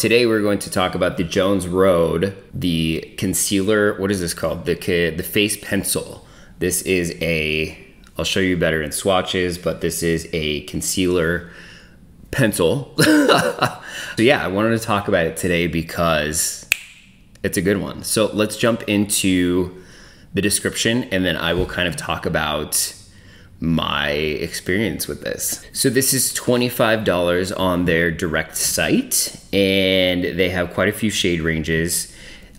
today we're going to talk about the Jones Road, the concealer. What is this called? The face pencil. This is I'll show you better in swatches, but this is a concealer pencil. So yeah, I wanted to talk about it today because it's a good one. So let's jump into the description and then I will kind of talk about my experience with this. So this is $25 on their direct site and they have quite a few shade ranges.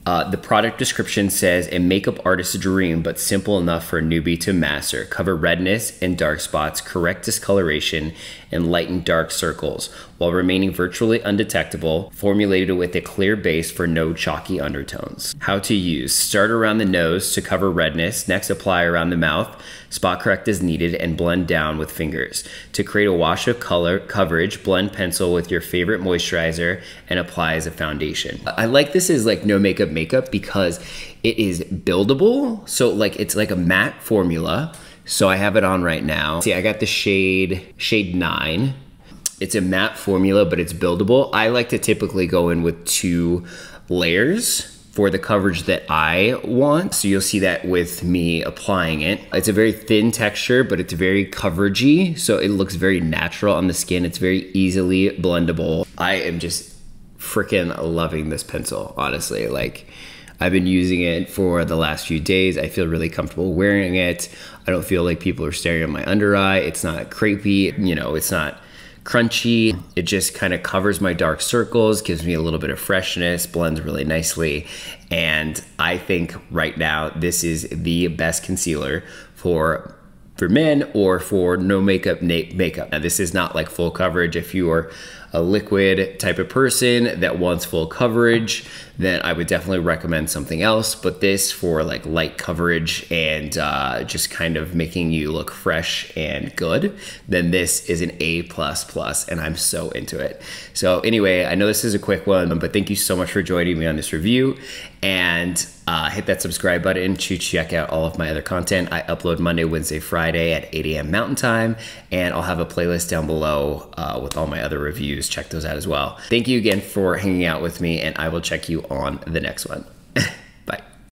The product description says a makeup artist's dream, but simple enough for a newbie to master. Cover redness and dark spots, correct discoloration, and lighten dark circles while remaining virtually undetectable, formulated with a clear base for no chalky undertones. How to use: start around the nose to cover redness, next apply around the mouth, spot correct as needed, and blend down with fingers. To create a wash of color coverage, blend pencil with your favorite moisturizer and apply as a foundation. I like this as like no makeup because it is buildable. So like it's like a matte formula. So I have it on right now. See, I got the shade 9. It's a matte formula, but it's buildable. I like to typically go in with 2 layers for the coverage that I want. So you'll see that with me applying it. It's a very thin texture, but it's very coveragey. So it looks very natural on the skin. It's very easily blendable. I am just freaking loving this pencil, honestly. Like, I've been using it for the last few days. I feel really comfortable wearing it. I don't feel like people are staring at my under eye. It's not crepey, you know, it's not crunchy. It just kind of covers my dark circles, gives me a little bit of freshness, blends really nicely. And I think right now, this is the best concealer for men or for no makeup makeup. Now this is not like full coverage. If you are a liquid type of person that wants full coverage, then I would definitely recommend something else. But this for like light coverage and just kind of making you look fresh and good, then this is an A++, and I'm so into it. So anyway, I know this is a quick one, but thank you so much for joining me on this review, and hit that subscribe button to check out all of my other content. I upload Monday, Wednesday, Friday at 8 a.m. Mountain Time, and I'll have a playlist down below with all my other reviews. Check those out as well. Thank you again for hanging out with me, and I will check you on the next one.